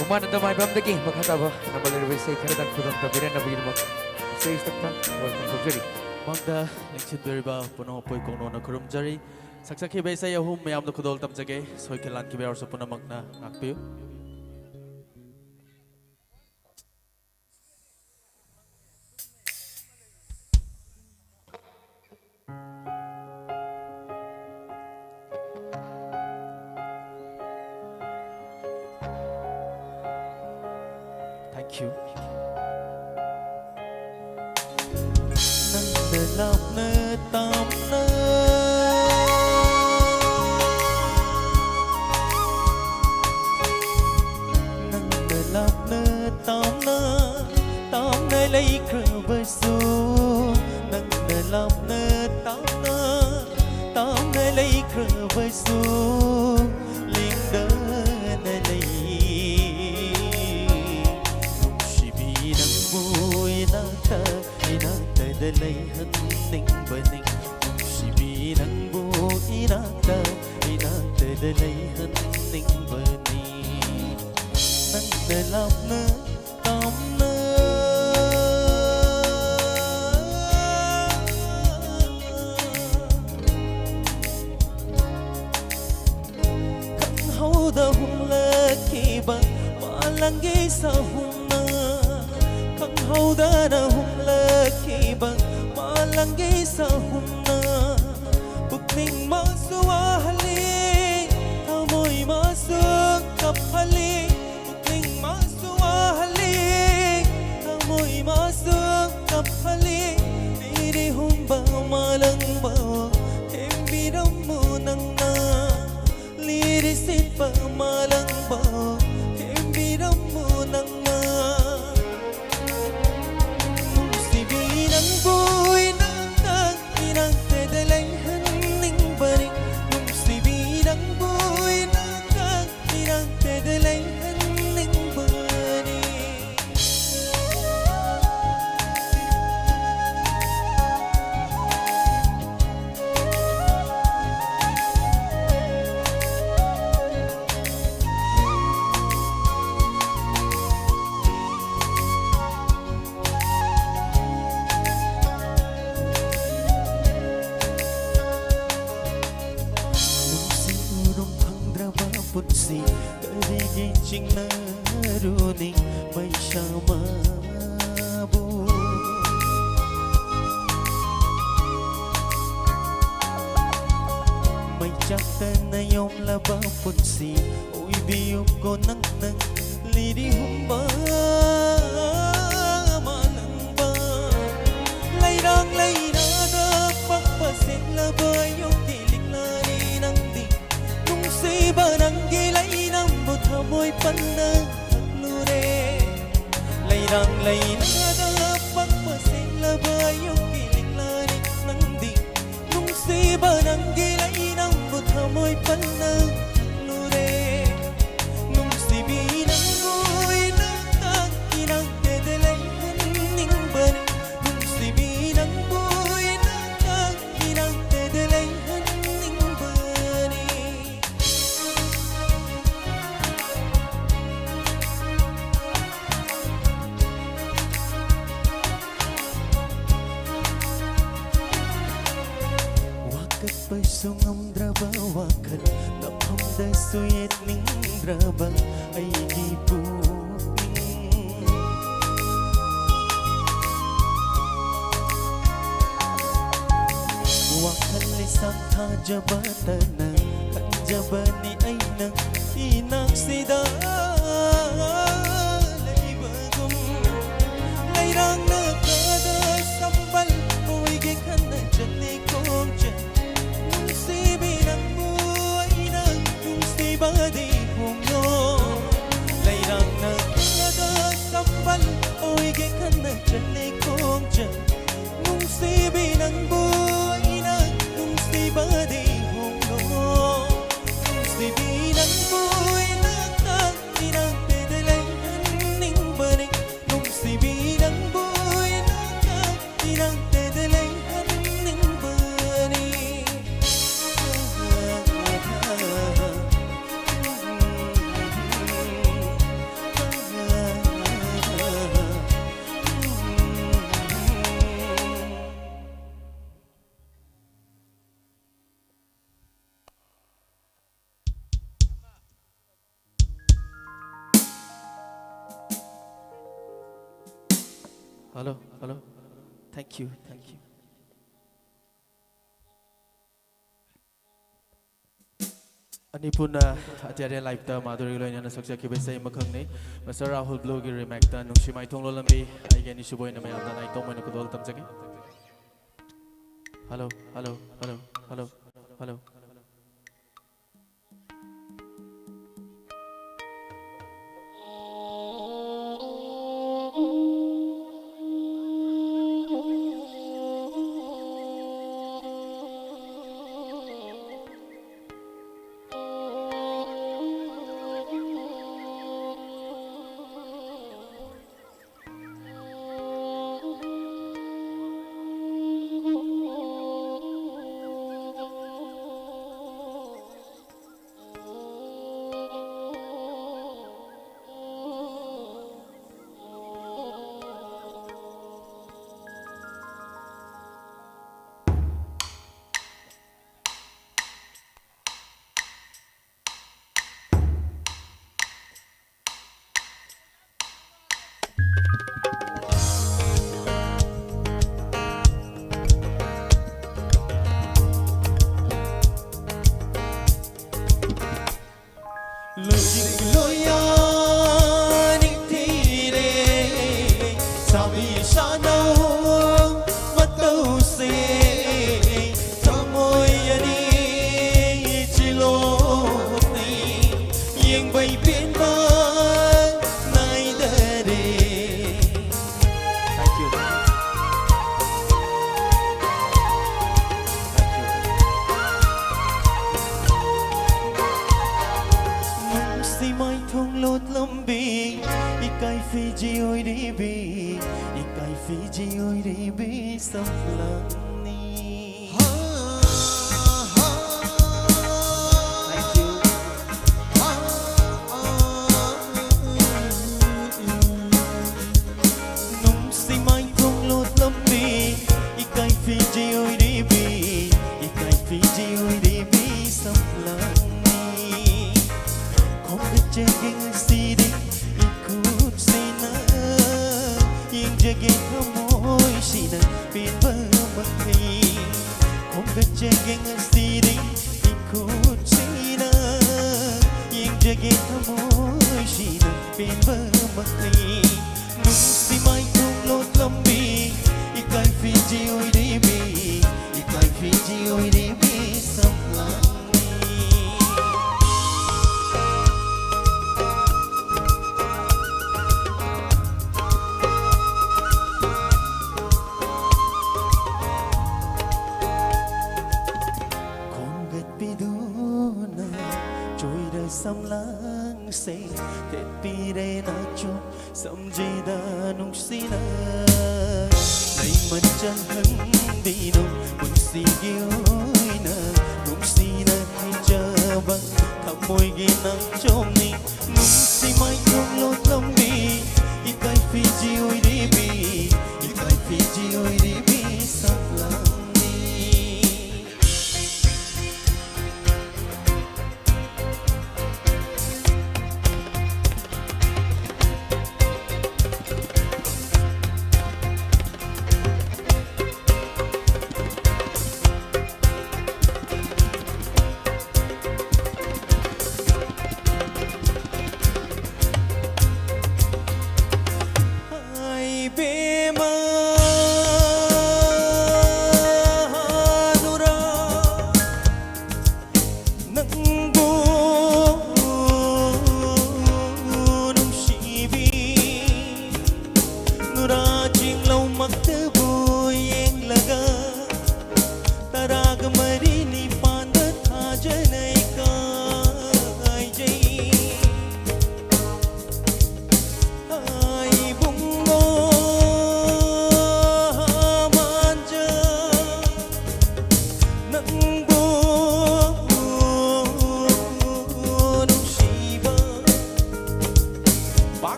Umanandamay Bamdagi, Makataba, Nabalirvese, Kanadan Kurum, Tabiran Nabilmak, Say Stakta, welcome to Jerry. Magda, Lingchit Beriba, Puno Poi Kono Kurum Jerry, Saksaki Besa Yahum, Mayam the Kudol Tamjage, Soikalan Kiber Sopuna Magna, Nakpio. Thank you. Nâng lọc nơ tâm nơ Nâng lọc nơ tâm nơ lấy khờ với su Nâng lọc nơ tâm nơ lấy khờ với su Liên đơ nơ lấy Delay hunting burning Shibi nang bu inata delay hunting burning Nang delap na tam na Kan hau da hum la ki ba malangi sa hum na Kan hau da na hum la ki ba malangi sa humna Bukning masuahali Tamoy masuk kapali Bukning masuahali Tamoy masuk kapali Diri humba malang bawa Tembiram mo nang na Lirisin pa malang bawa Tembiram mo nang na Putsi Karigi ching na runing May shama bu May chakta na yung laba putsi Uy biyong ko nang Lidi humba Manang ba Layrang layra na Pagpasin laba yung tilik na rinang di Nung siba nang gilay ng buta mo'y panang haglure Layrang layra na Pagpasin laba yung tilik na rinang di Nung siba nang gilay ng buta mo'y panang haglure Nung sibi ng buhay ng inang dedelay haning bani Nung sibi ng buhay ng inang dedelay haning bani Wakat pa'y sungam draba wakat Napam da suyet ning draba ay gipuning Wakan lisang tajabatan na Kanjabani ay nang inaksida Laibagum Layrang nakada sambal Uwigi ka na dyan likong dyan Nung sibi ng buhay na Nung siba di humyo Layrang nakada sambal Uwigi ka na dyan likong dyan Nung sibi ng buhay na Nung siba di humyo Nung sibi ng buhay na Inang dedelay haning balik Nung sibi ng buhay na Inang dedelay haning balik hello, hello. Thank you, thank you. Ani puna atiare live ta maduri lo nyana saksa ki besai makhang nei Mr. Rahul Blue gi remake ta nungsi mai thong lo lambi ai ge ni suboi na mai amda nai tong mai na kudol tam jagi hello hello hello hello hello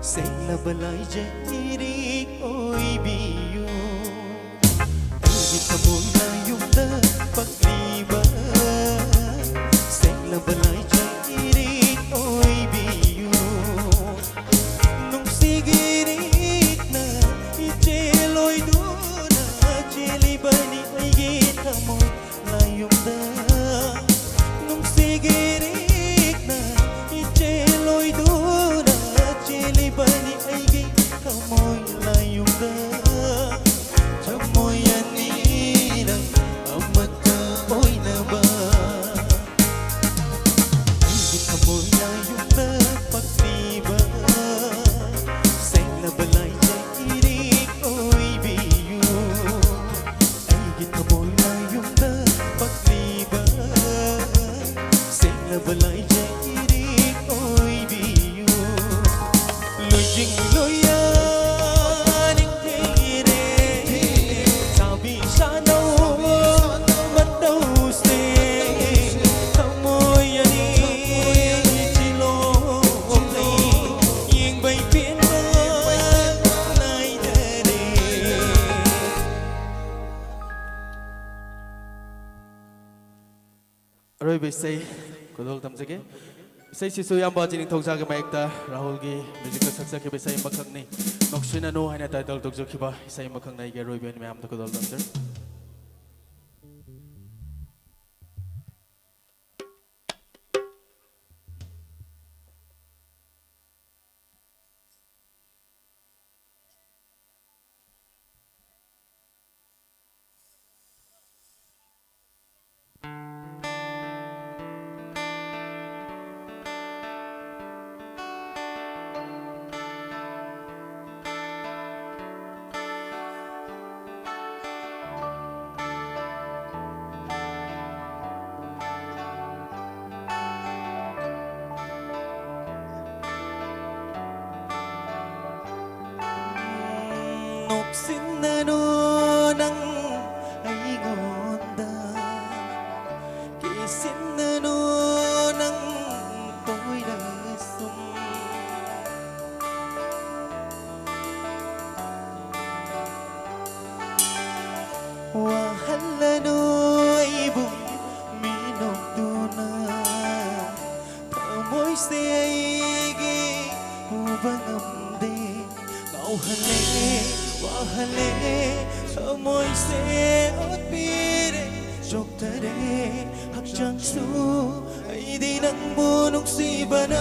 Sela balay jairik oy biyo Ay kamoy na yung napakliban Sela balay jairik oy biyo Nung sigirik na ijeloy doon na jelibani ay gitamoy layong da Nung sigirik na ijeloy doon na jelibani ay gitamoy layong da Chamoy anina amata oy na ba Ay gitamoy layong da pagtiba Sela balay jairik oy biyo Ay gitamoy layong da pagtiba Sela balay jairik oy biyo Luying luyan ing tire Sabi siya daw madaw ste Kamoy ani chilo Ying bay pin ba nay dere Roy Bisay Kudol tamsage Bisay si Suyang Bajining Togsa ke maikta Rahul gi music ka saksa ke bisay makhang ni Nokshina no haina title togjo ki ba isay makhang nai ge Roy Bian me am ta kudol tamsir Noksin na no nang ay ngonda Kisin na no nang to'y lasong Wahala no ay bung minok duna Tamoy siya'y ubang amde Kauhali wahale Samoy se at pire Syok tare Haksyang su Ay di nang bunong si bana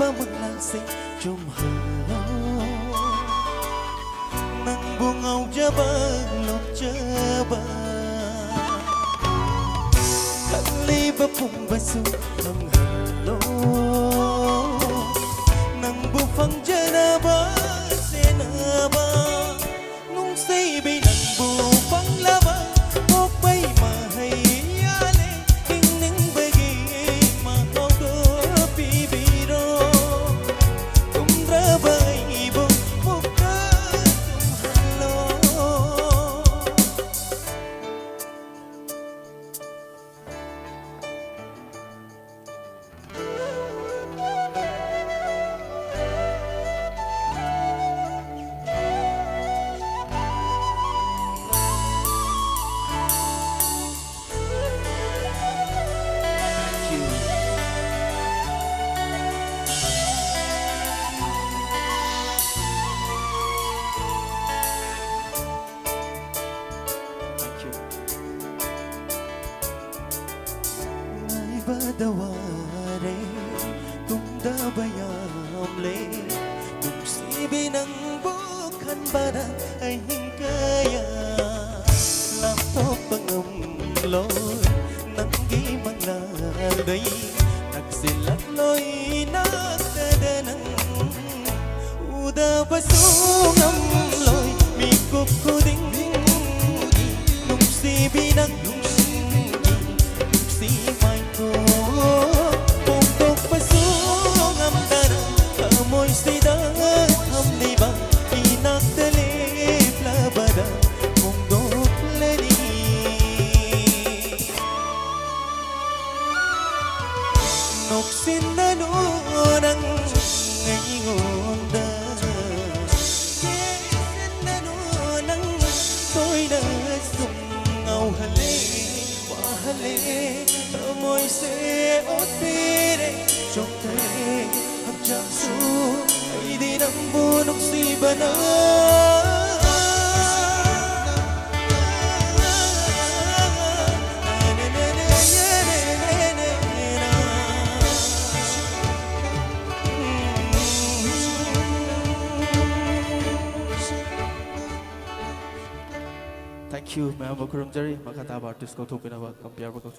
Maglansing jumhalo Nang bungaw jabang lok jaba Kaliba pong baso ang halo Nang bufang janaba senaba Nung saybay ng bufang laba Okbay mahayale Hingning bagay makaw ko bibiro Badaware kung dabayamle Nung sibi ng bukan badan ay hingkaya Laptop pangamloy nang gimang lalay Nagsilatloy nagdadanang Uda basong amloy Mikop ko ding Môi sẽ ốt bire trong tay hấp chẳng su ai đi nằm bu nóc si bana Thank you, ma'am. Vakuram Jari, Makata artist ko thupina ba compare ba ko